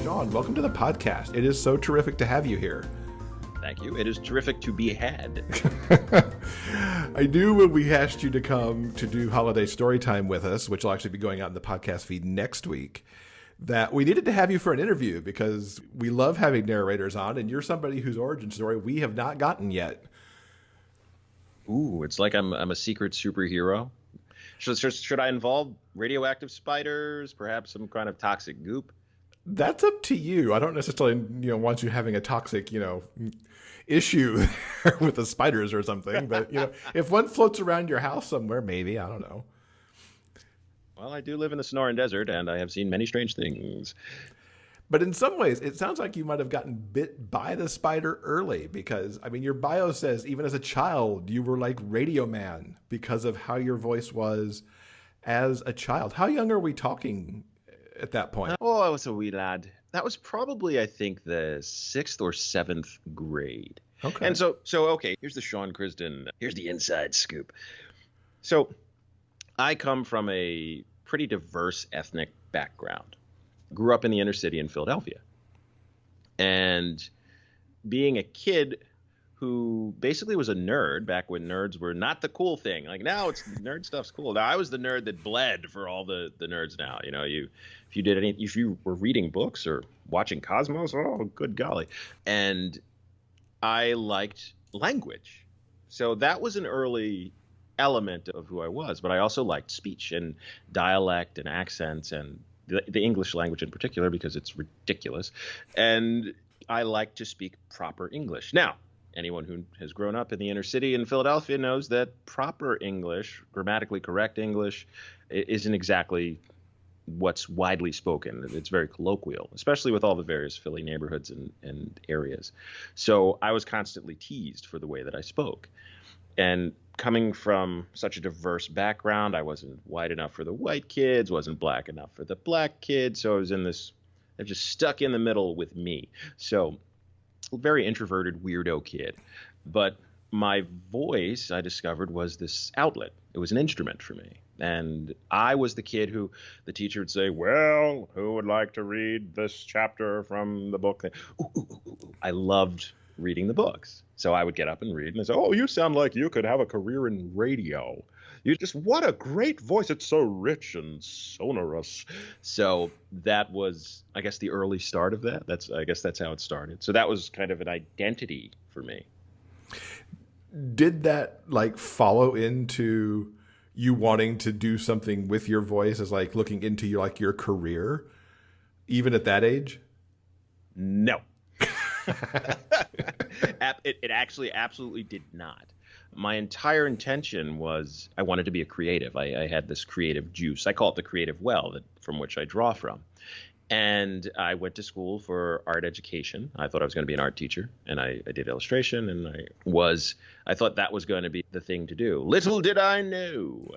Sean, welcome to the podcast. It is so terrific to have you here. Thank you. It is terrific to be had. I knew when we asked you to come to do holiday story time with us, which will actually be going out in the podcast feed next week, that we needed to have you for an interview because we love having narrators on, and you're somebody whose origin story we have not gotten yet. Ooh, it's like I'm a secret superhero. Should I involve radioactive spiders, perhaps some kind of toxic goop? That's up to you. I don't necessarily, want you having a toxic, issue with the spiders or something. But, if one floats around your house somewhere, maybe, I don't know. Well, I do live in the Sonoran Desert, and I have seen many strange things. But in some ways, it sounds like you might have gotten bit by the spider early because, your bio says even as a child, you were like Radio Man because of how your voice was as a child. How young are we talking at that point? Oh, I was a wee lad. That was probably, I think, the 6th or 7th grade. Okay. And so okay, here's the Sean Crisden. Here's the inside scoop. So I come from a pretty diverse ethnic background. Grew up in the inner city in Philadelphia. And being a kid who basically was a nerd back when nerds were not the cool thing. Like now it's nerd stuff's cool. Now I was the nerd that bled for all the nerds now. If you were reading books or watching Cosmos, oh good golly. And I liked language. So that was an early element of who I was, but I also liked speech and dialect and accents and the English language in particular because it's ridiculous. And I like to speak proper English. Now, anyone who has grown up in the inner city in Philadelphia knows that proper English, grammatically correct English, isn't exactly what's widely spoken. It's very colloquial, especially with all the various Philly neighborhoods and areas. So I was constantly teased for the way that I spoke. And coming from such a diverse background, I wasn't white enough for the white kids, wasn't black enough for the black kids. So I just stuck in the middle with me. So very introverted, weirdo kid. But my voice, I discovered, was this outlet. It was an instrument for me. And I was the kid who the teacher would say, well, who would like to read this chapter from the book? I loved reading the books. So I would get up and read, and they say, oh, you sound like you could have a career in radio. What a great voice. It's so rich and sonorous. So that was, I guess, the early start of that. I guess that's how it started. So that was kind of an identity for me. Did that follow into you wanting to do something with your voice as looking into your career, even at that age? No. It actually absolutely did not. My entire intention was I wanted to be a creative. I had this creative juice. I call it the creative well from which I draw from. And I went to school for art education. I thought I was going to be an art teacher, and I did illustration, and I thought that was going to be the thing to do. Little did I know.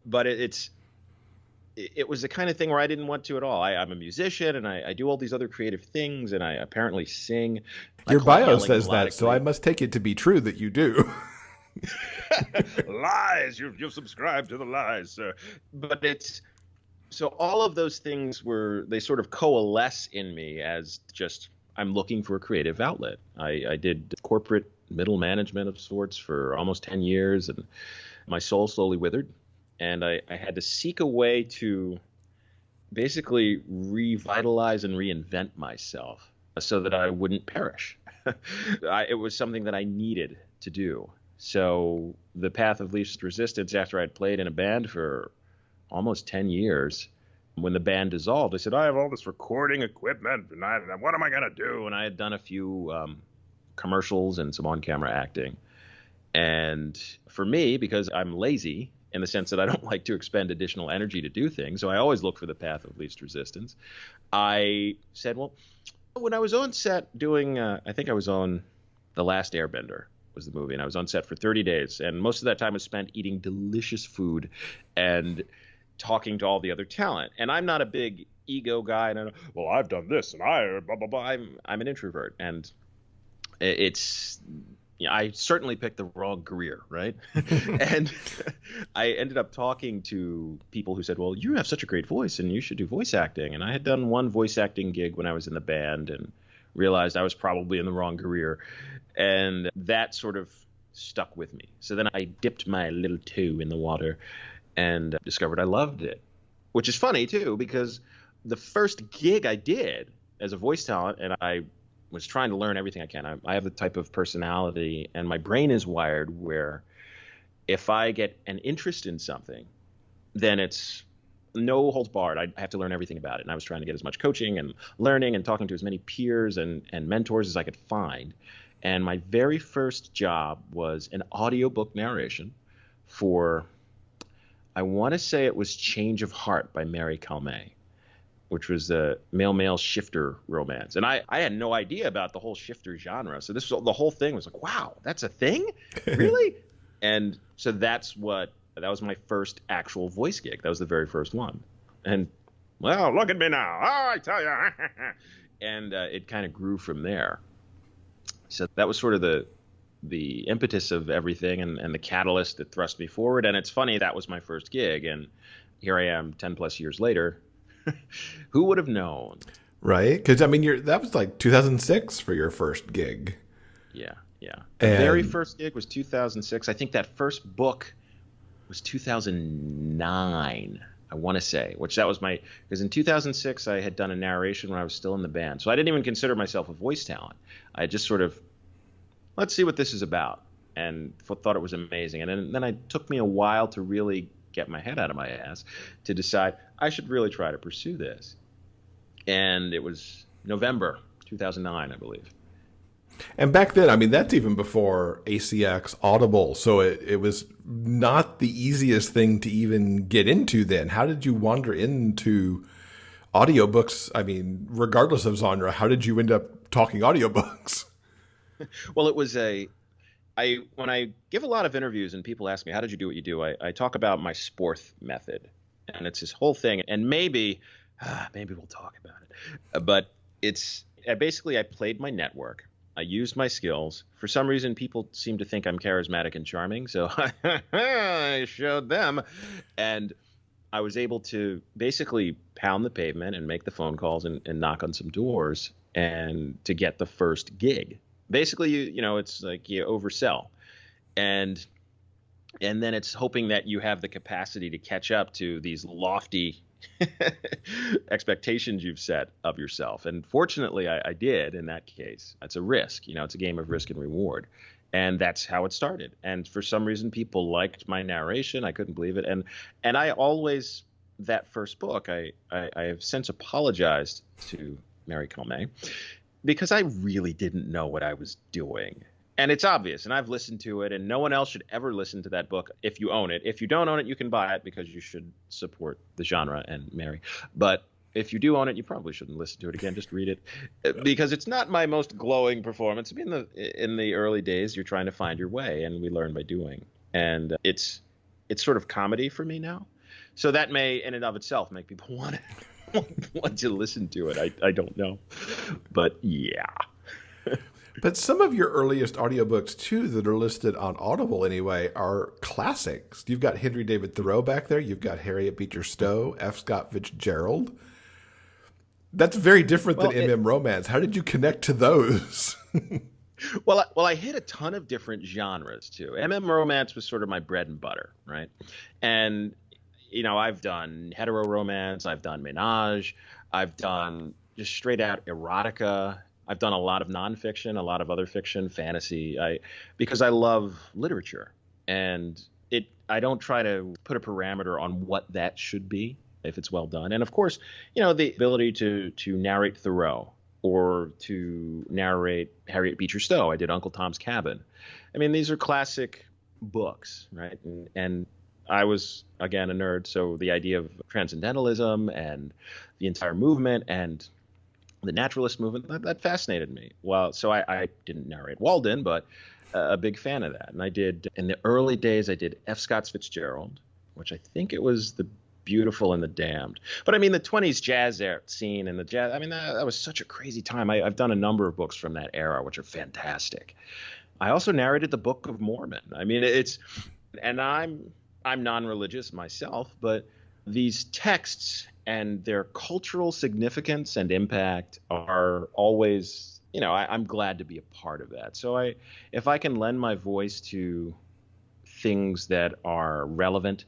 But it was the kind of thing where I didn't want to at all. I'm a musician, and I do all these other creative things, and I apparently sing. Your bio says that, so I must take it to be true that you do. Lies! You've subscribed to the lies, sir. But so all of those things they sort of coalesce in me as just I'm looking for a creative outlet. I did corporate middle management of sorts for almost 10 years, and my soul slowly withered. And I had to seek a way to basically revitalize and reinvent myself so that I wouldn't perish. It was something that I needed to do. So the path of least resistance, after I'd played in a band for almost 10 years, when the band dissolved, I said, I have all this recording equipment, and what am I going to do? And I had done a few commercials and some on-camera acting. And for me, because I'm lazy, in the sense that I don't like to expend additional energy to do things, so I always look for the path of least resistance. I said, well, when I was on set doing, I think I was on The Last Airbender was the movie, and I was on set for 30 days, and most of that time was spent eating delicious food and talking to all the other talent. And I'm not a big ego guy, and well, I've done this, and I blah, blah, blah. I'm an introvert, and it's yeah, I certainly picked the wrong career, right? And I ended up talking to people who said, well, you have such a great voice and you should do voice acting. And I had done one voice acting gig when I was in the band and realized I was probably in the wrong career. And that sort of stuck with me. So then I dipped my little toe in the water and discovered I loved it, which is funny, too, because the first gig I did as a voice talent, and I was trying to learn everything I can. I have the type of personality, and my brain is wired where if I get an interest in something, then it's no holds barred. I have to learn everything about it. And I was trying to get as much coaching and learning and talking to as many peers and mentors as I could find. And my very first job was an audiobook narration for, I want to say it was Change of Heart by Mary Calmet, which was the male-male shifter romance. And I had no idea about the whole shifter genre. So the whole thing was like, wow, that's a thing? Really? And so that was my first actual voice gig. That was the very first one. And, well, look at me now. Oh, I tell you. And it kind of grew from there. So that was sort of the impetus of everything and the catalyst that thrust me forward. And it's funny, that was my first gig. And here I am 10 plus years later. Who would have known? Right? Because, I mean, that was like 2006 for your first gig. Yeah. The very first gig was 2006. I think that first book was 2009, I want to say, because in 2006 I had done a narration when I was still in the band. So I didn't even consider myself a voice talent. I just sort of, let's see what this is about, and thought it was amazing. And then it took me a while to really get my head out of my ass to decide I should really try to pursue this. And it was November 2009, I believe. And back then, I mean, that's even before ACX, Audible. So it was not the easiest thing to even get into then. How did you wander into audiobooks? I mean, regardless of genre, how did you end up talking audiobooks? Well, it was when I give a lot of interviews and people ask me, how did you do what you do? I talk about my Sporth method, and it's this whole thing. And maybe we'll talk about it. But basically I played my network. I used my skills. For some reason, people seem to think I'm charismatic and charming, so I showed them. And I was able to basically pound the pavement and make the phone calls and knock on some doors and to get the first gig. Basically, it's like you oversell. And then it's hoping that you have the capacity to catch up to these lofty expectations you've set of yourself. And fortunately, I did in that case. It's a risk. It's a game of risk and reward. And that's how it started. And for some reason, people liked my narration. I couldn't believe it. And I always, that first book, I have since apologized to Mary Calmet because I really didn't know what I was doing. And it's obvious, and I've listened to it, and no one else should ever listen to that book if you own it. If you don't own it, you can buy it because you should support the genre and Mary. But if you do own it, you probably shouldn't listen to it again. Just read it because it's not my most glowing performance. I mean, in the early days, you're trying to find your way, and we learn by doing. And it's sort of comedy for me now. So that may, in and of itself, make people want to listen to it. I don't know. But yeah. But some of your earliest audiobooks, too, that are listed on Audible anyway, are classics. You've got Henry David Thoreau back there. You've got Harriet Beecher Stowe, F. Scott Fitzgerald. That's very different than M.M. Romance. How did you connect to those? Well, I hit a ton of different genres, too. M.M. Romance was sort of my bread and butter, right? And, I've done hetero romance. I've done menage. I've done just straight out erotica. I've done a lot of nonfiction, a lot of other fiction, fantasy, because I love literature. And I don't try to put a parameter on what that should be if it's well done. And of course, the ability to narrate Thoreau or to narrate Harriet Beecher Stowe. I did Uncle Tom's Cabin. I mean, these are classic books, right? And I was, again, a nerd. So the idea of transcendentalism and the entire movement and the naturalist movement, that fascinated me. Well, so I didn't narrate Walden, but a big fan of that. And I did, in the early days, I did F. Scott Fitzgerald, which I think it was The Beautiful and the Damned. But I mean, the 20s jazz scene and the jazz, I mean, that was such a crazy time. I've done a number of books from that era, which are fantastic. I also narrated the Book of Mormon. I mean, and I'm non-religious myself, but these texts and their cultural significance and impact are always, I'm glad to be a part of that. So if I can lend my voice to things that are relevant,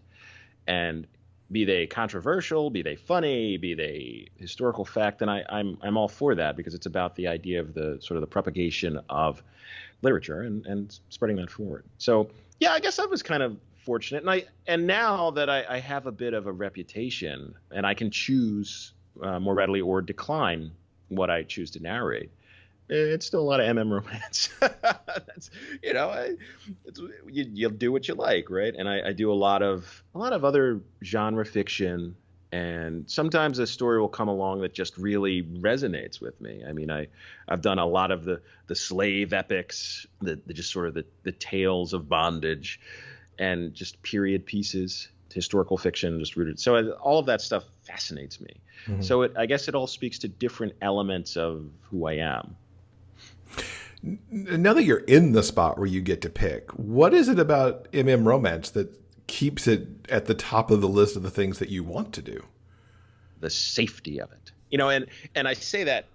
and be they controversial, be they funny, be they historical fact, then I'm all for that, because it's about the idea of the sort of the propagation of literature and spreading that forward. So yeah, I guess I was kind of fortunate, and now that I have a bit of a reputation and I can choose more readily or decline what I choose to narrate. It's still a lot of romance. That's, you'll do what you like, right? And I do a lot of other genre fiction, and sometimes a story will come along that just really resonates with me. I mean, I've done a lot of the slave epics, the just sort of the tales of bondage, and just period pieces, historical fiction, just rooted. So all of that stuff fascinates me. Mm-hmm. So I guess it all speaks to different elements of who I am. Now that you're in the spot where you get to pick, what is it about romance that keeps it at the top of the list of the things that you want to do? The safety of it. And I say that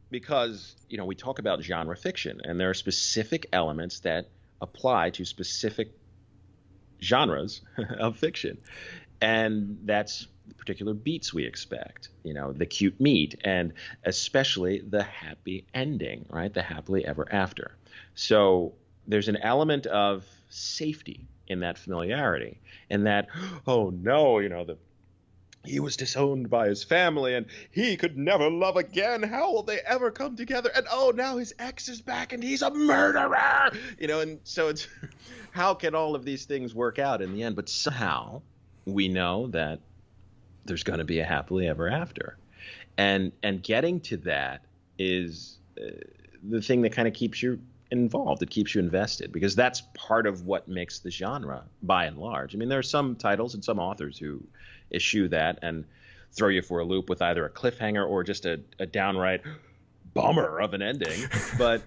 because, we talk about genre fiction, and there are specific elements that apply to specific genres of fiction. And that's the particular beats we expect, the cute meet, and especially the happy ending, right? The happily ever after. So there's an element of safety in that familiarity, and that, oh no, he was disowned by his family and he could never love again. How will they ever come together? And oh, now his ex is back and he's a murderer, and so it's how can all of these things work out in the end? But somehow we know that there's going to be a happily ever after, and getting to that is the thing that kind of keeps you involved. It keeps you invested, because that's part of what makes the genre, by and large. I mean, there are some titles and some authors who eschew that and throw you for a loop with either a cliffhanger or just a downright bummer of an ending. But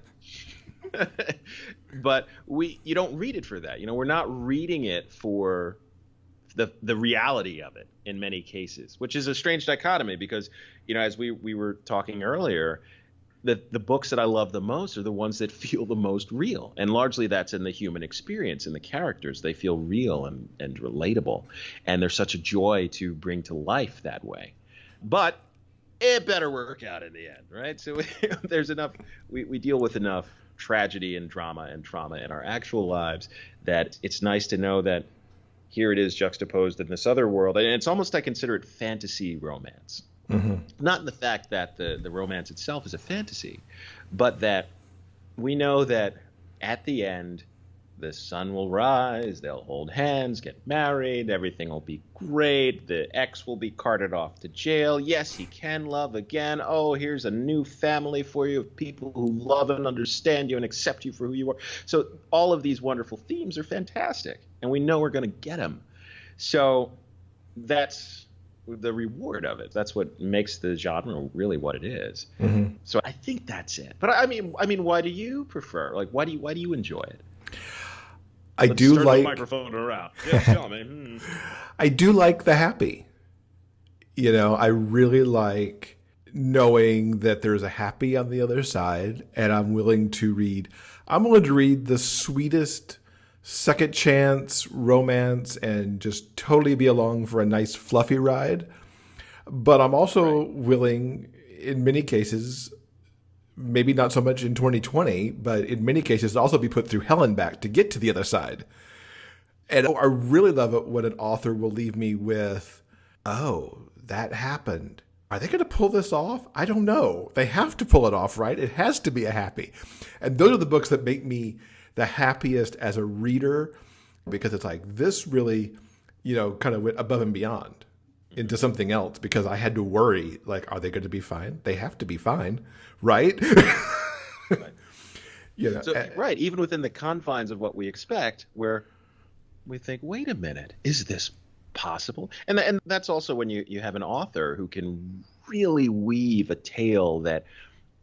you don't read it for that. We're not reading it for the reality of it in many cases, which is a strange dichotomy, because, as we were talking earlier, the books that I love the most are the ones that feel the most real. And largely that's in the human experience, in the characters. They feel real and relatable. And they're such a joy to bring to life that way. But it better work out in the end, right? So there's enough, we deal with enough tragedy and drama and trauma in our actual lives that it's nice to know that here it is juxtaposed in this other world. And it's almost, I consider it fantasy romance. Mm-hmm. Not in the fact that the romance itself is a fantasy, but that we know that at the end, the sun will rise, they'll hold hands, get married, everything will be great, the ex will be carted off to jail. Yes, he can love again. Oh, here's a new family for you of people who love and understand you and accept you for who you are. So all of these wonderful themes are fantastic, and we know we're going to get them. So that's the reward of it. That's what makes the genre really what it is. Mm-hmm. So I think that's it. But I mean, why do you prefer? Like, why do you enjoy it? Let's do turn like the microphone around. Yeah, tell me. I do like the happy. I really like knowing that there's a happy on the other side, and I'm willing to read the sweetest second chance romance and just totally be along for a nice fluffy ride. But I'm also willing, in many cases, maybe not so much in 2020, but in many cases, also be put through hell and back to get to the other side. And I really love it when an author will leave me with, oh, that happened. Are they going to pull this off? I don't know. They have to pull it off, right? It has to be a happy. And those are the books that make me the happiest as a reader, because it's like this really, kind of went above and beyond into something else, because I had to worry, like, are they going to be fine? They have to be fine, right? Right. Right. Even within the confines of what we expect, where we think, wait a minute, is this possible? And that's also when you have an author who can really weave a tale that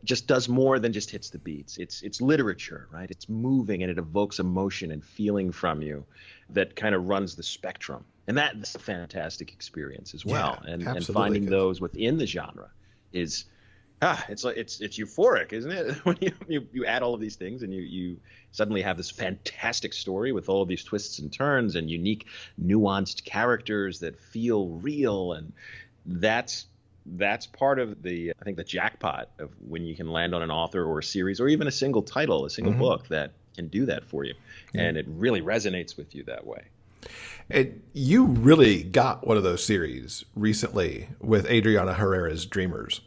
just does more than just hits the beats. It's literature, right? It's moving and it evokes emotion and feeling from you that kind of runs the spectrum. And that's a fantastic experience as well. Yeah, and absolutely. finding those within the genre is it's like it's euphoric, isn't it? When you add all of these things and you suddenly have this fantastic story with all of these twists and turns and unique, nuanced characters that feel real, and that's part of the, I think, the jackpot of when you can land on an author or a series or even a single title, a single book that can do that for you, and it really resonates with you that way. And you really got one of those series recently with Adriana Herrera's Dreamers.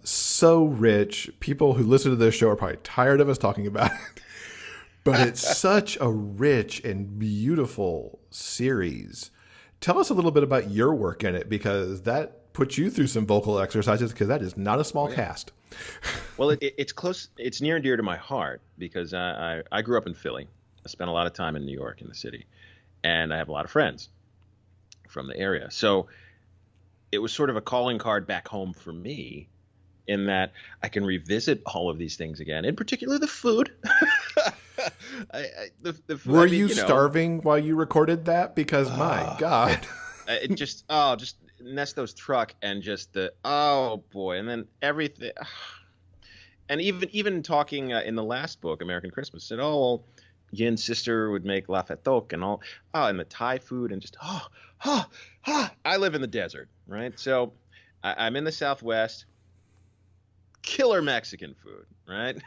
So rich. People who listen to this show are probably tired of us talking about it. But it's such a rich and beautiful series. Tell us a little bit about your work in it, because that puts you through some vocal exercises, because that is not a small cast. Well, it's close. It's near and dear to my heart because I grew up in Philly. I spent a lot of time in New York, in the city. And I have a lot of friends from the area. So it was sort of a calling card back home for me, in that I can revisit all of these things again, in particular the food. The food. Were you starving while you recorded that? Because my God. It just Nesto's truck and just oh boy. And then everything. And even talking in the last book, American Christmas, said, oh, well, Yin's sister would make la fatok and all, and the Thai food, and just I live in the desert, right? So I'm in the Southwest. Killer Mexican food, right?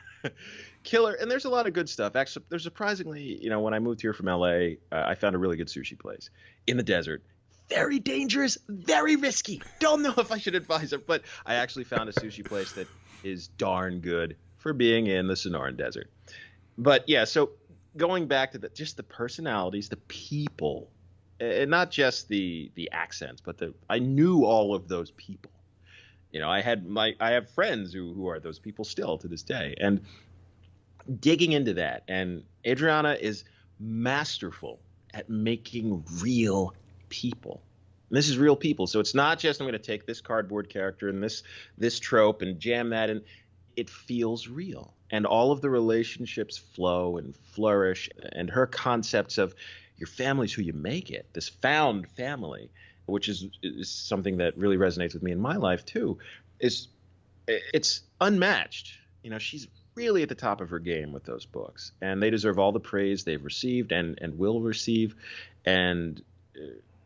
Killer, and there's a lot of good stuff. Actually, there's surprisingly, when I moved here from LA, I found a really good sushi place in the desert. Very dangerous, very risky. Don't know if I should advise it, but I actually found a sushi place that is darn good for being in the Sonoran Desert. But yeah, so going back to just the personalities, the people, and not just the accents, but I knew all of those people. I have friends who are those people still to this day, and digging into that. And Adriana is masterful at making real people. And this is real people, so it's not just I'm going to take this cardboard character and this trope and jam that in. It feels real. And all of the relationships flow and flourish. And her concepts of your family's who you make it, this found family, which is something that really resonates with me in my life too, it's unmatched. She's really at the top of her game with those books, and they deserve all the praise they've received and will receive. And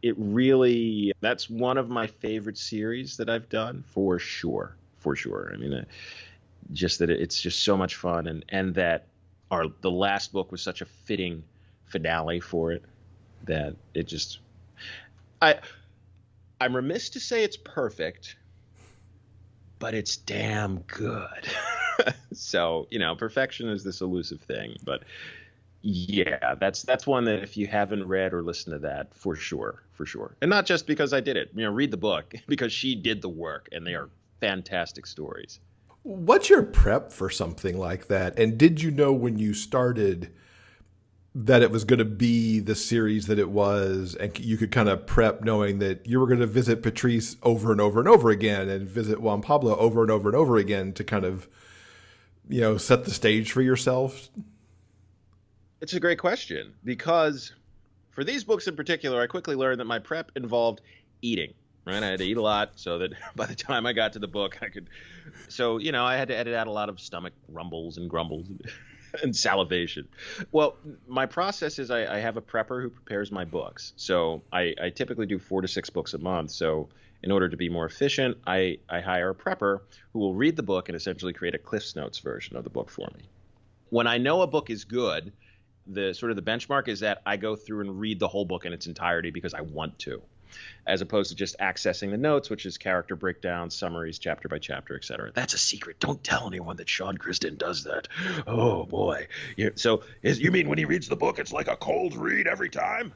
it really, that's one of my favorite series that I've done for sure. I mean, just that it's just so much fun, and that the last book was such a fitting finale for it, that it just, I'm remiss to say it's perfect, but it's damn good. So, perfection is this elusive thing, but yeah, that's one that if you haven't read or listened to that, for sure. And not just because I did it, read the book, because she did the work, and they are fantastic stories. What's your prep for something like that? And did you know when you started that it was going to be the series that it was, and you could kind of prep knowing that you were going to visit Patrice over and over and over again, and visit Juan Pablo over and over and over again to kind of, set the stage for yourself? It's a great question, because for these books in particular, I quickly learned that my prep involved eating. Right, I had to eat a lot so that by the time I got to the book, I could. So I had to edit out a lot of stomach rumbles and grumbles and salivation. Well, my process is I have a prepper who prepares my books. So I typically do 4 to 6 books a month. So in order to be more efficient, I hire a prepper who will read the book and essentially create a Cliff's Notes version of the book for me. When I know a book is good, the benchmark is that I go through and read the whole book in its entirety because I want to, as opposed to just accessing the notes, which is character breakdowns, summaries, chapter by chapter, etc. That's a secret. Don't tell anyone that Sean Crisden does that. Oh, boy. So you mean when he reads the book, it's like a cold read every time?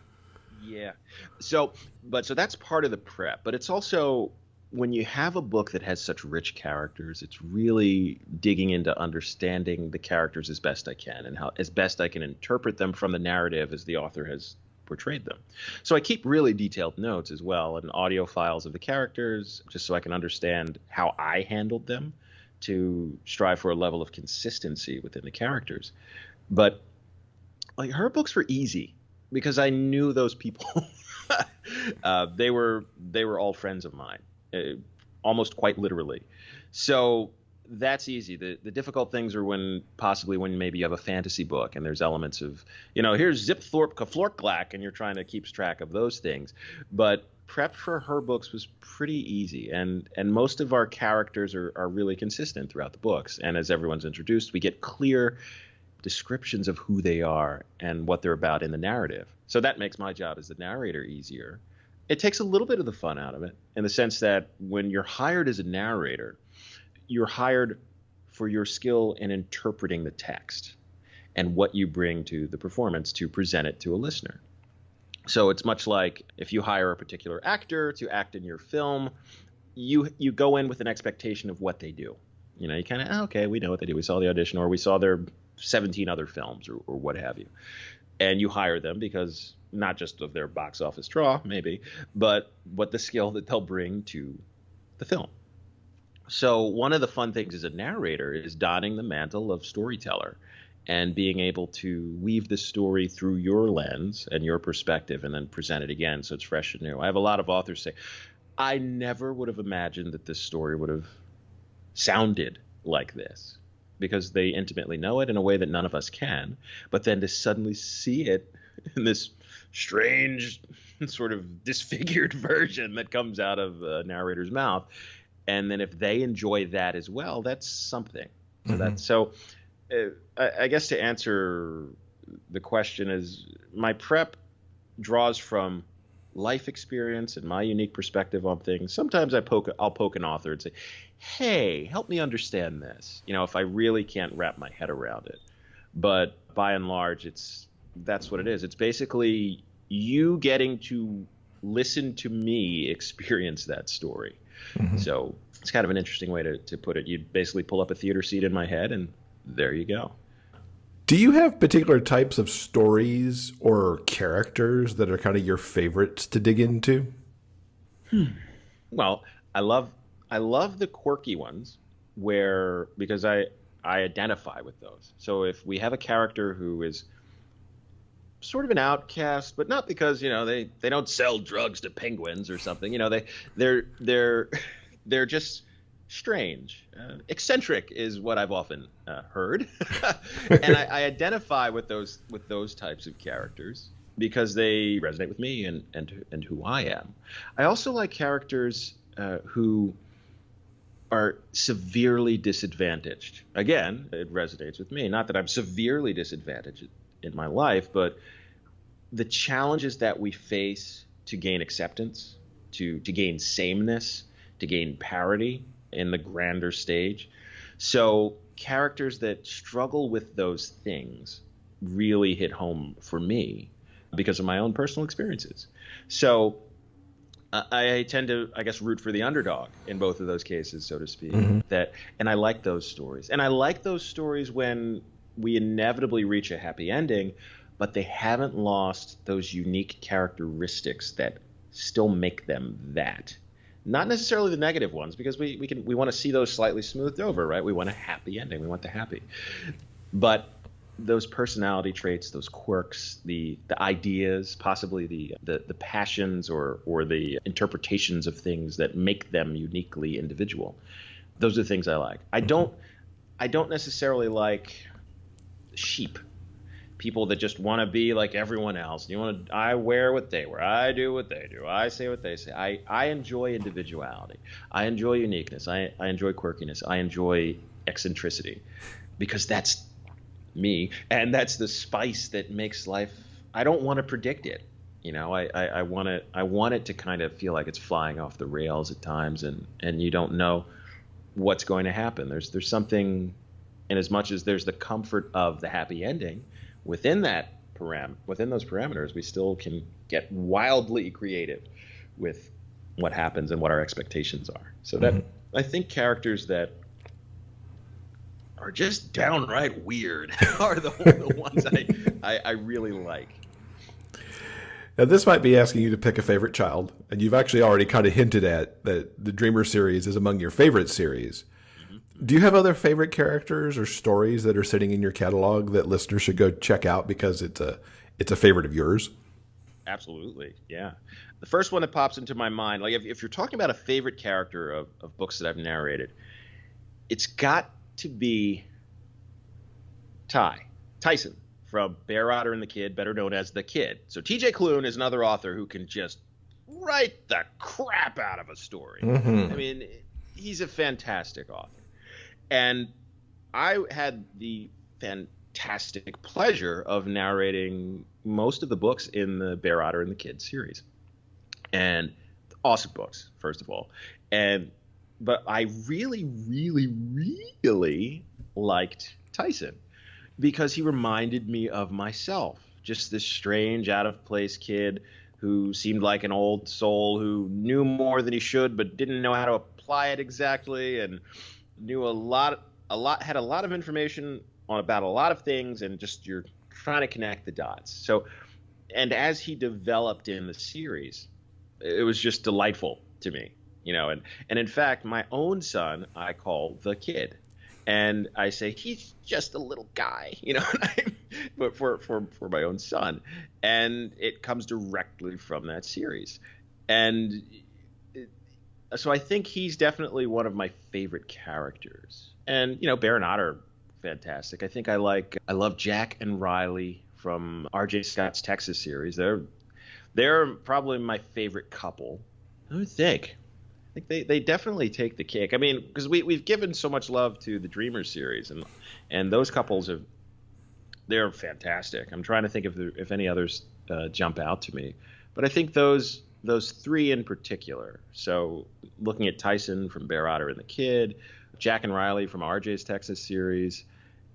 Yeah. So that's part of the prep. But it's also, when you have a book that has such rich characters, it's really digging into understanding the characters as best I can, and how as best I can interpret them from the narrative as the author has portrayed them. So I keep really detailed notes as well, and audio files of the characters, just so I can understand how I handled them, to strive for a level of consistency within the characters. But like her books were easy because I knew those people. They were all friends of mine, almost quite literally. So that's easy. The difficult things are when maybe you have a fantasy book and there's elements of, here's Zip Thorpe Kaflorklack, and you're trying to keep track of those things. But prep for her books was pretty easy, and most of our characters are really consistent throughout the books. And as everyone's introduced, we get clear descriptions of who they are and what they're about in the narrative. So that makes my job as the narrator easier. It takes a little bit of the fun out of it, in the sense that when you're hired as a narrator, you're hired for your skill in interpreting the text and what you bring to the performance to present it to a listener. So it's much like if you hire a particular actor to act in your film, you go in with an expectation of what they do. You kind of, okay, we know what they do. We saw the audition, or we saw their 17 other films, or what have you. And you hire them because not just of their box office draw, maybe, but what the skill that they'll bring to the film. So one of the fun things as a narrator is donning the mantle of storyteller and being able to weave the story through your lens and your perspective and then present it again so it's fresh and new. I have a lot of authors say, I never would have imagined that this story would have sounded like this, because they intimately know it in a way that none of us can. But then to suddenly see it in this strange sort of disfigured version that comes out of a narrator's mouth, and then if they enjoy that as well, that's something. So I guess to answer the question is, my prep draws from life experience and my unique perspective on things. Sometimes I'll poke an author and say, hey, help me understand this, if I really can't wrap my head around it. But by and large, that's what it is. It's basically you getting to listen to me experience that story. So it's kind of an interesting way to put it. You basically pull up a theater seat in my head, and there you go. Do you have particular types of stories or characters that are kind of your favorites to dig into? Well, I love the quirky ones because I identify with those. So if we have a character who is sort of an outcast, but not because, they don't sell drugs to penguins or something, they're just strange. Eccentric is what I've often heard. And I identify with those types of characters because they resonate with me and who I am. I also like characters who are severely disadvantaged. Again, it resonates with me. Not that I'm severely disadvantaged in my life, but the challenges that we face to gain acceptance, to gain sameness, to gain parity in the grander stage. So characters that struggle with those things really hit home for me because of my own personal experiences. So I tend to, I guess, root for the underdog in both of those cases, so to speak. And I like those stories. And I like those stories when we inevitably reach a happy ending, but they haven't lost those unique characteristics that still make them that. Not necessarily the negative ones, because we want to see those slightly smoothed over, right? We want a happy ending. We want the happy. But those personality traits, those quirks, the ideas, possibly the passions or the interpretations of things that make them uniquely individual. Those are the things I like. I don't necessarily like sheep. People that just want to be like everyone else. I wear what they wear. I do what they do. I say what they say. I enjoy individuality. I enjoy uniqueness. I enjoy quirkiness. I enjoy eccentricity, because that's me, and that's the spice that makes life. I don't want to predict it. I want it to kind of feel like it's flying off the rails at times, and you don't know what's going to happen. There's something, in as much as there's the comfort of the happy ending, within those parameters, we still can get wildly creative with what happens and what our expectations are. So that I think characters that are just downright weird are the ones I really like. Now, this might be asking you to pick a favorite child, and you've actually already kind of hinted at that the Dreamer series is among your favorite series. Do you have other favorite characters or stories that are sitting in your catalog that listeners should go check out because it's a favorite of yours? Absolutely, yeah. The first one that pops into my mind, like if you're talking about a favorite character of books that I've narrated, it's got to be Tyson from Bear Otter and the Kid, better known as The Kid. So TJ Klune is another author who can just write the crap out of a story. Mm-hmm. I mean, he's a fantastic author. And I had the fantastic pleasure of narrating most of the books in the Bear Otter and the Kid series. And awesome books, first of all. But I really, really, really liked Tyson because he reminded me of myself. Just this strange, out-of-place kid who seemed like an old soul who knew more than he should but didn't know how to apply it exactly, and knew had a lot of information about a lot of things, and just you're trying to connect the dots. So, and as he developed in the series, it was just delightful to me, and in fact, my own son I call the Kid, and I say he's just a little guy, but for my own son, and it comes directly from that series, and so I think he's definitely one of my favorite characters. And Bear and Otter, fantastic. I think I love Jack and Riley from R.J. Scott's Texas series. They're probably my favorite couple. I think they definitely take the cake. I mean, because we've given so much love to the Dreamers series, and those couples they're fantastic. I'm trying to think if any others jump out to me, but I think those three in particular. So looking at Tyson from Bear Otter and the Kid, Jack and Riley from RJ's Texas series,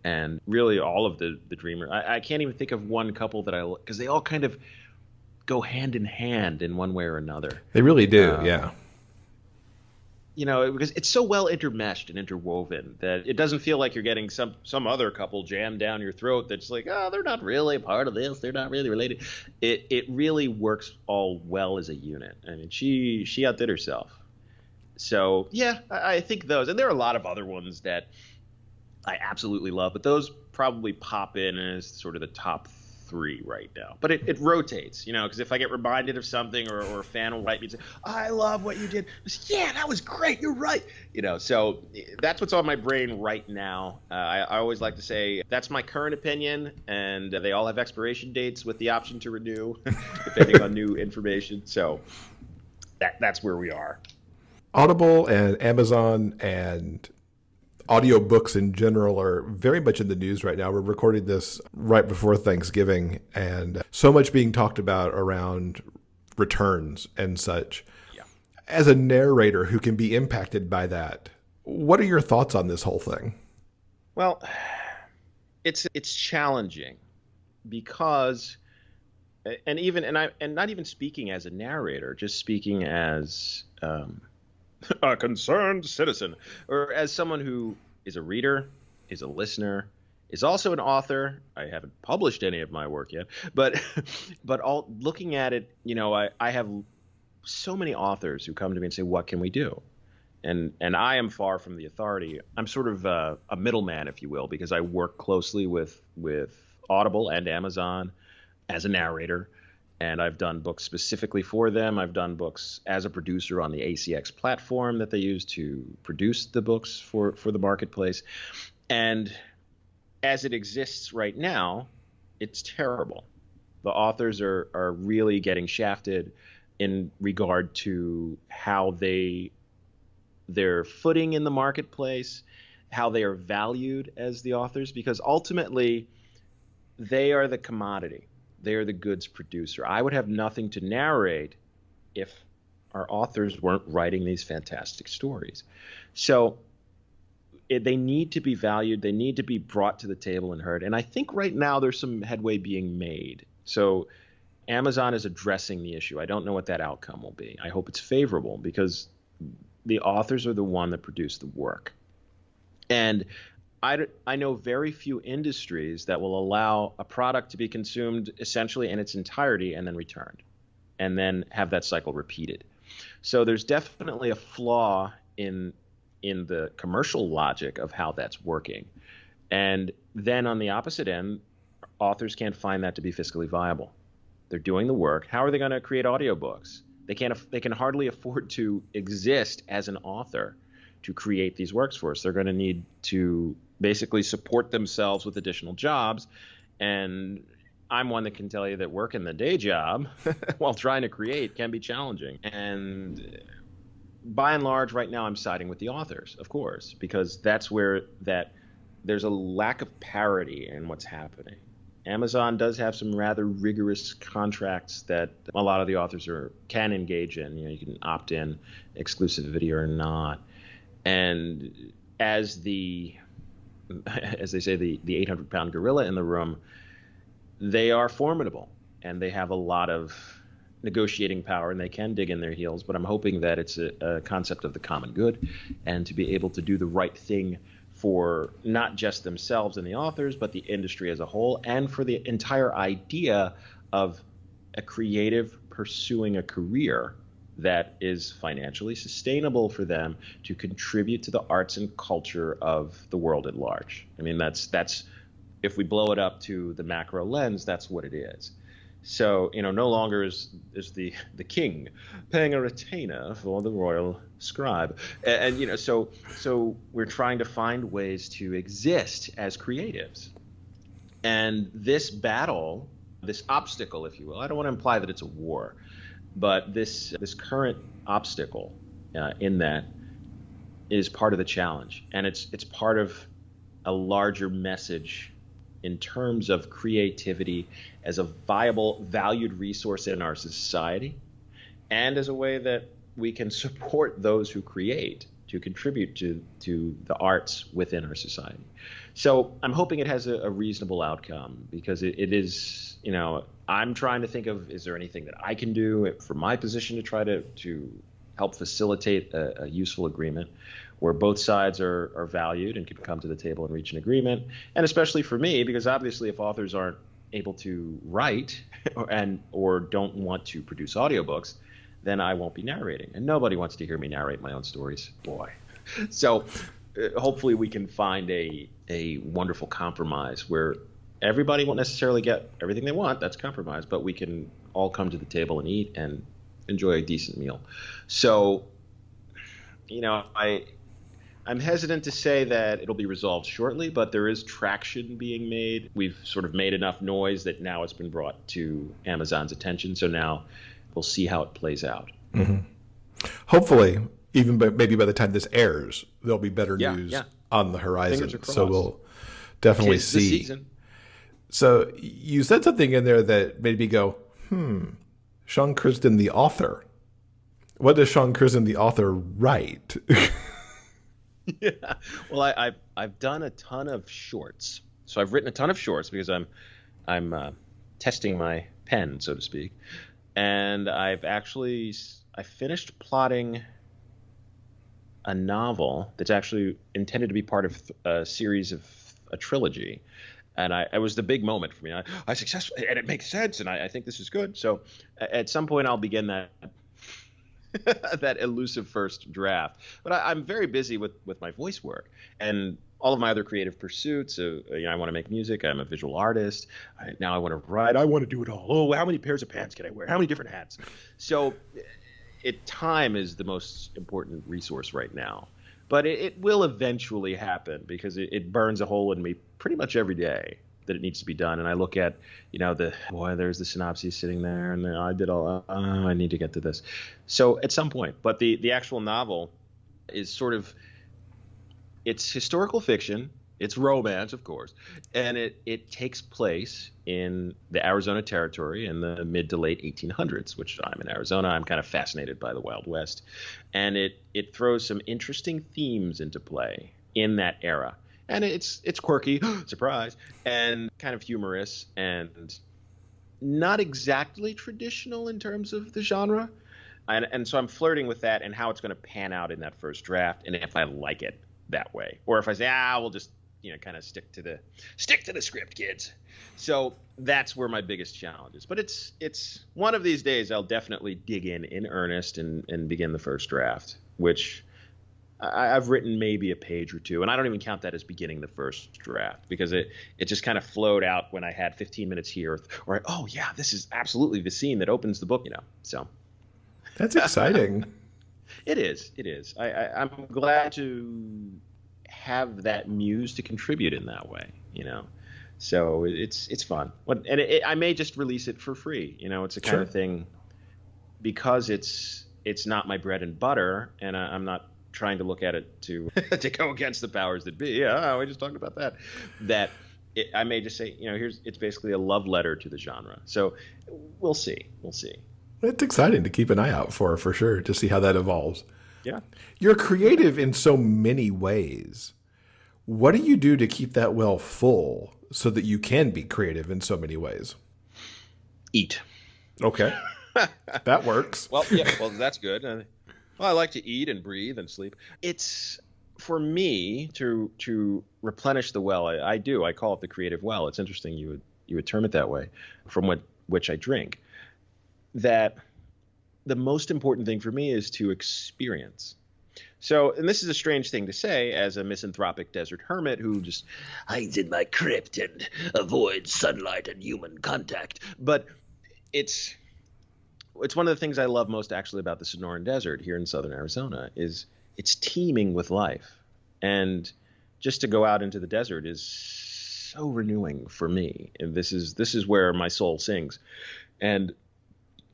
and really all of the Dreamers. I can't even think of one couple that because they all kind of go hand in hand in one way or another. They really do, yeah. Because it's so well intermeshed and interwoven that it doesn't feel like you're getting some other couple jammed down your throat that's like, oh, they're not really a part of this, they're not really related. It really works all well as a unit. I mean, she outdid herself. So yeah, I think those, and there are a lot of other ones that I absolutely love, but those probably pop in as sort of the top three right now. But it rotates, because if I get reminded of something or a fan will write me and say, I love what you did. I say, yeah, that was great. You're right. So that's what's on my brain right now. I always like to say that's my current opinion, and they all have expiration dates with the option to renew depending on new information. So that's where we are. Audible and Amazon and audiobooks in general are very much in the news right now. We're recording this right before Thanksgiving, and so much being talked about around returns and such. Yeah. As a narrator who can be impacted by that, what are your thoughts on this whole thing? Well, it's challenging because, and not even speaking as a narrator, just speaking as a concerned citizen, or as someone who is a reader, is a listener, is also an author. I haven't published any of my work yet, but all looking at it, I have so many authors who come to me and say, what can we do? And I am far from the authority. I'm sort of a middleman, if you will, because I work closely with Audible and Amazon as a narrator. And I've done books specifically for them. I've done books as a producer on the ACX platform that they use to produce the books for the marketplace. And as it exists right now, it's terrible. The authors are really getting shafted in regard to how their footing in the marketplace, how they are valued as the authors, because ultimately they are the commodity. They are the goods producer. I would have nothing to narrate if our authors weren't writing these fantastic stories. So they need to be valued. They need to be brought to the table and heard. And I think right now there's some headway being made. So Amazon is addressing the issue. I don't know what that outcome will be. I hope it's favorable because the authors are the one that produce the work. And I know very few industries that will allow a product to be consumed essentially in its entirety and then returned, and then have that cycle repeated. So there's definitely a flaw in in the commercial logic of how that's working. And then on the opposite end, authors can't find that to be fiscally viable. They're doing the work. How are they going to create audiobooks? They can hardly afford to exist as an author to create these works for us. They're going to need to basically support themselves with additional jobs. And I'm one that can tell you that working the day job while trying to create can be challenging. And by and large, right now, I'm siding with the authors, of course, because that's where there's a lack of parity in what's happening. Amazon does have some rather rigorous contracts that a lot of the authors can engage in. You can opt in exclusivity or not. And as they say, the 800-pound gorilla in the room, they are formidable and they have a lot of negotiating power and they can dig in their heels. But I'm hoping that it's a concept of the common good and to be able to do the right thing for not just themselves and the authors, but the industry as a whole, and for the entire idea of a creative pursuing a career that is financially sustainable for them to contribute to the arts and culture of the world at large. I mean, that's if we blow it up to the macro lens, that's what it is. So, no longer is the king paying a retainer for the royal scribe. And so we're trying to find ways to exist as creatives. And this battle, this obstacle, if you will, I don't want to imply that it's a war, but this current obstacle in that is part of the challenge. And it's part of a larger message in terms of creativity as a viable, valued resource in our society, and as a way that we can support those who create to contribute to the arts within our society. So I'm hoping it has a reasonable outcome, because it is, I'm trying to think of, is there anything that I can do from my position to try to help facilitate a useful agreement where both sides are valued and can come to the table and reach an agreement. And especially for me, because obviously if authors aren't able to write or don't want to produce audiobooks, then I won't be narrating. And nobody wants to hear me narrate my own stories. Boy. So hopefully we can find a wonderful compromise where everybody won't necessarily get everything they want. That's compromise. But we can all come to the table and eat and enjoy a decent meal. So, I'm hesitant to say that it'll be resolved shortly, but there is traction being made. We've sort of made enough noise that now it's been brought to Amazon's attention. So now we'll see how it plays out. Mm-hmm. Hopefully, maybe by the time this airs, there'll be better news on the horizon. So we'll definitely see. So you said something in there that made me go, Sean Crisden, the author. What does Sean Crisden, the author, write? Yeah. Well, I've done a ton of shorts. So I've written a ton of shorts because I'm testing my pen, so to speak. And I finished plotting a novel that's actually intended to be part of a series of a trilogy. And it was the big moment for me. I successfully, and it makes sense, and I think this is good. So at some point I'll begin that that elusive first draft. But I'm very busy with my voice work and all of my other creative pursuits. I want to make music. I'm a visual artist. Now I want to write. I want to do it all. Oh, how many pairs of pants can I wear? How many different hats? So time is the most important resource right now. But it will eventually happen because it burns a hole in me pretty much every day that it needs to be done. And I look at, there's the synopsis sitting there, and I did I need to get to this. So at some point, but the actual novel is sort of, it's historical fiction, it's romance, of course, and it takes place in the Arizona Territory in the mid to late 1800s, which I'm in Arizona. I'm kind of fascinated by the Wild West. And it throws some interesting themes into play in that era. And it's quirky, surprise, and kind of humorous and not exactly traditional in terms of the genre. And so I'm flirting with that and how it's going to pan out in that first draft, and if I like it that way. Or if I say, we'll just kind of stick to the script, kids. So that's where my biggest challenge is. But it's one of these days I'll definitely dig in earnest and begin the first draft, which I've written maybe a page or two, and I don't even count that as beginning the first draft, because it just kind of flowed out when I had 15 minutes here, or oh yeah, this is absolutely the scene that opens the book, So That's exciting. it is. I'm glad to have that muse to contribute in that way. So it's fun. And I may just release it for free. It's the kind of thing, because it's not my bread and butter, and I'm not trying to look at it to to go against the powers that be. Yeah, we just talked about that. I may just say, it's basically a love letter to the genre. So we'll see. It's exciting to keep an eye out for sure, to see how that evolves. Yeah. You're creative in so many ways. What do you do to keep that well full so that you can be creative in so many ways? Eat. Okay. That works. Well, that's good. Well, I like to eat and breathe and sleep. It's, for me, to replenish the well. I do. I call it the creative well. It's interesting you would term it that way, from which I drink. That the most important thing for me is to experience. So, and this is a strange thing to say as a misanthropic desert hermit who just hides in my crypt and avoids sunlight and human contact. But it's one of the things I love most actually about the Sonoran Desert here in southern Arizona is it's teeming with life. And just to go out into the desert is so renewing for me. And this is where my soul sings. And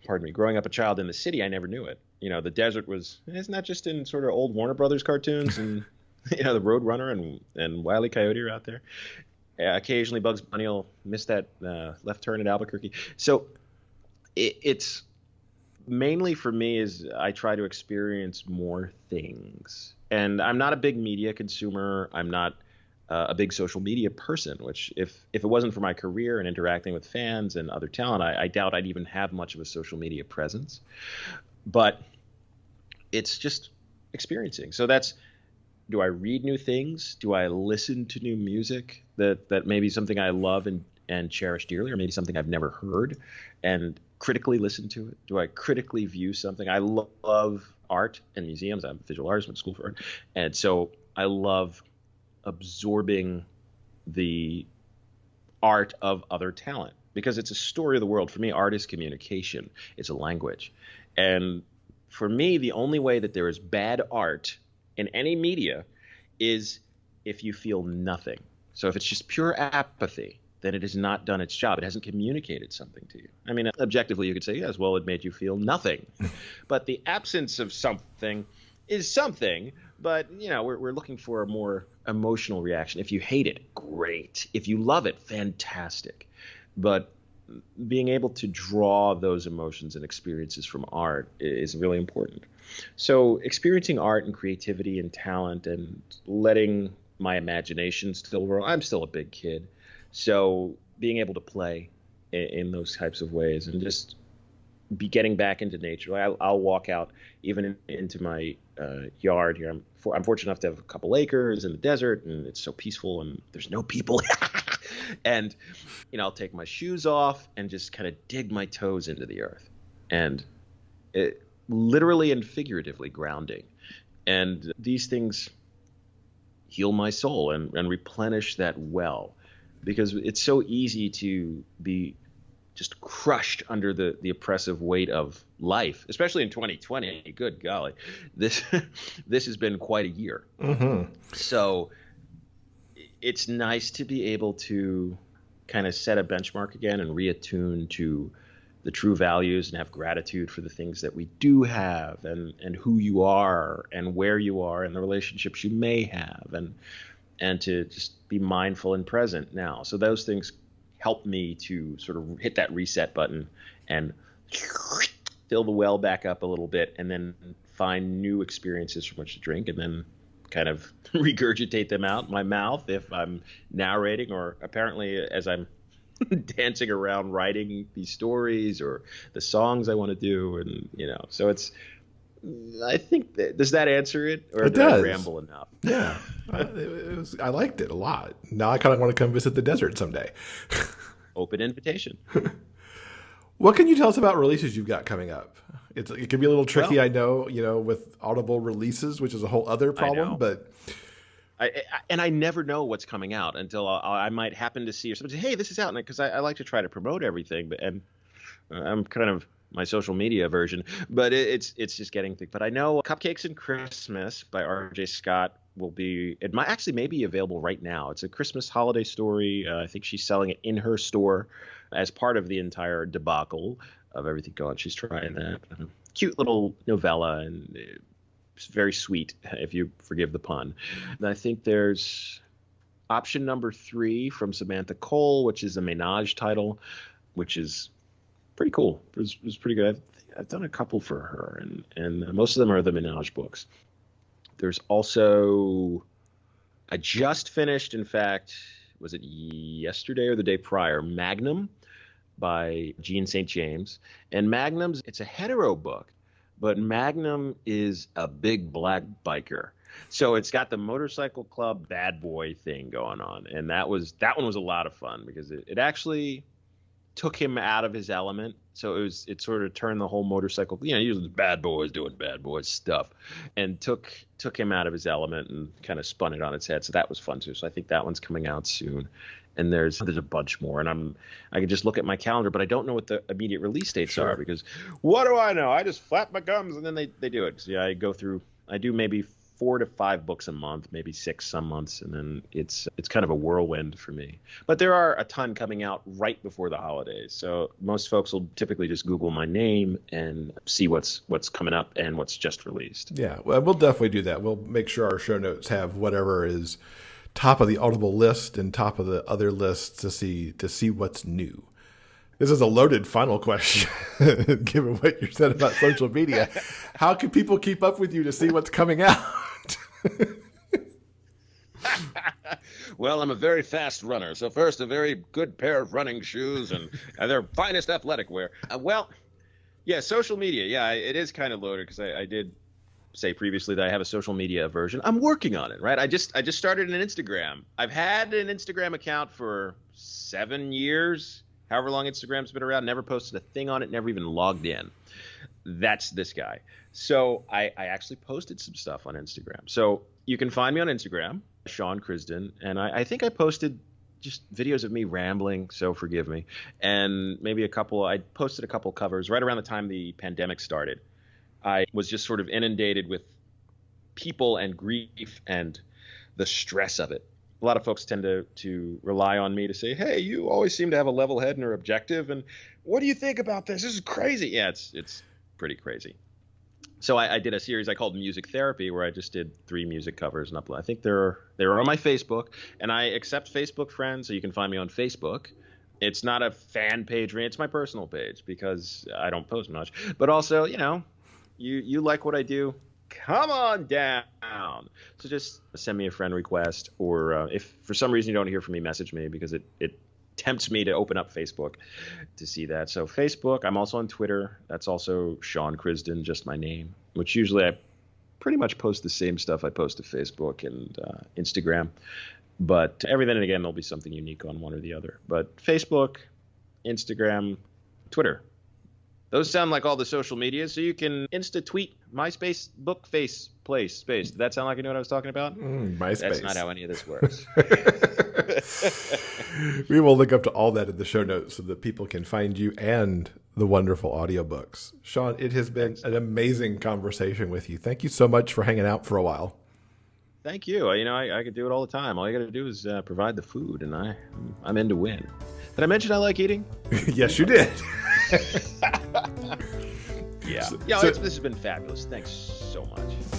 pardon me, growing up a child in the city, I never knew it. The desert isn't that just in sort of old Warner Brothers cartoons, and the Roadrunner and Wile E. Coyote are out there. Occasionally Bugs Bunny will miss that left turn at Albuquerque. So it's mainly for me is I try to experience more things. And I'm not a big media consumer. I'm not a big social media person, which if it wasn't for my career and interacting with fans and other talent, I doubt I'd even have much of a social media presence. But it's just experiencing. So do I read new things? Do I listen to new music that may be something I love and cherish dearly, or maybe something I've never heard, and critically listen to it? Do I critically view something? I love art and museums. I'm a visual artist, went to school for art. And so I love absorbing the art of other talent, because it's a story of the world. For me, art is communication. It's a language. And for me, the only way that there is bad art in any media is if you feel nothing. So if it's just pure apathy, then it has not done its job. It hasn't communicated something to you. I mean, objectively, you could say, yes, well, it made you feel nothing. But the absence of something is something. But, we're looking for a more emotional reaction. If you hate it, great. If you love it, fantastic. But being able to draw those emotions and experiences from art is really important. So experiencing art and creativity and talent and letting my imagination still roll. I'm still a big kid. So being able to play in those types of ways and just be getting back into nature. I'll walk out even into my yard here. I'm fortunate enough to have a couple acres in the desert, and it's so peaceful and there's no people. And, I'll take my shoes off and just kind of dig my toes into the earth, and it literally and figuratively grounding. And these things heal my soul and replenish that well, because it's so easy to be just crushed under the oppressive weight of life, especially in 2020. Good golly, this has been quite a year. Mm-hmm. So it's nice to be able to kind of set a benchmark again and reattune to the true values and have gratitude for the things that we do have, and who you are and where you are and the relationships you may have, and to just be mindful and present now. So those things help me to sort of hit that reset button and fill the well back up a little bit, and then find new experiences from which to drink, and then kind of regurgitate them out my mouth if I'm narrating, or apparently as I'm dancing around writing these stories or the songs I want to do. And, so I think does that answer it? Or it did I does. ramble enough? Yeah. I liked it a lot. Now I kind of want to come visit the desert someday. Open invitation. What can you tell us about releases you've got coming up? It can be a little tricky, Well, I know, with Audible releases, which is a whole other problem, but I never know what's coming out until I might happen to see or somebody say, hey, this is out, because I like to try to promote everything, and I'm kind of my social media version, but it's just getting thick. But I know Cupcakes and Christmas by R.J. Scott will be, it might actually may be available right now. It's a Christmas holiday story. I think she's selling it in her store as part of the entire debacle of everything going. She's trying that. Cute little novella, and it's very sweet, if you forgive the pun. And I think there's option number 3 from Samantha Cole, which is a Ménage title, which is pretty cool. It was pretty good. I've done a couple for her, and most of them are the Ménage books. There's also, I just finished, in fact, was it yesterday or the day prior, Magnum by Jean St. James. And Magnum's, it's a hetero book, but Magnum is a big black biker. So it's got the motorcycle club bad boy thing going on. And that one was a lot of fun, because it actually took him out of his element. So it sort of turned the whole motorcycle, usually the bad boys doing bad boy stuff, and took him out of his element and kind of spun it on its head. So that was fun too. So I think that one's coming out soon. And there's a bunch more, and I can just look at my calendar, but I don't know what the immediate release dates are, because what do I know? I just flap my gums and then they do it. So yeah, I do maybe 4 to 5 books a month, maybe 6 some months, and then it's kind of a whirlwind for me. But there are a ton coming out right before the holidays, so most folks will typically just Google my name and see what's coming up and what's just released. Yeah, well, we'll definitely do that. We'll make sure our show notes have whatever is top of the Audible list and top of the other lists to see what's new. This is a loaded final question, given what you said about social media. How can people keep up with you to see what's coming out? Well, I'm a very fast runner. So first, a very good pair of running shoes and their finest athletic wear. Social media. Yeah, it is kind of loaded, because I did say previously that I have a social media version. I'm working on it, right? I just started an Instagram. I've had an Instagram account for 7 years, however long Instagram's been around, never posted a thing on it, never even logged in. That's this guy. So I actually posted some stuff on Instagram. So you can find me on Instagram, Sean Crisden, and I think I posted just videos of me rambling, so forgive me. And maybe I posted a couple covers right around the time the pandemic started. I was just sort of inundated with people and grief and the stress of it. A lot of folks tend to rely on me to say, hey, you always seem to have a level head and are objective, and what do you think about this? This is crazy. Yeah, it's pretty crazy. So I did a series I called Music Therapy, where I just did 3 music covers and upload. I think they were on my Facebook, and I accept Facebook friends, so you can find me on Facebook. It's not a fan page, it's my personal page, because I don't post much. But also, you like what I do, come on down. So just send me a friend request, or if for some reason you don't hear from me, message me, because it tempts me to open up Facebook to see that. So Facebook, I'm also on Twitter. That's also Sean Crisden, just my name, which usually I pretty much post the same stuff I post to Facebook and Instagram. But every then and again, there'll be something unique on one or the other. But Facebook, Instagram, Twitter. Those sound like all the social media, so you can Insta-tweet, MySpace, book, face, place, space. Did that sound like you know what I was talking about? MySpace. That's not how any of this works. We will link up to all that in the show notes so that people can find you and the wonderful audiobooks. Sean, it has been an amazing conversation with you. Thank you so much for hanging out for a while. Thank you. I could do it all the time. All you got to do is provide the food, and I'm in to win. Did I mention I like eating? Yes, you did. Yeah. This has been fabulous. Thanks so much.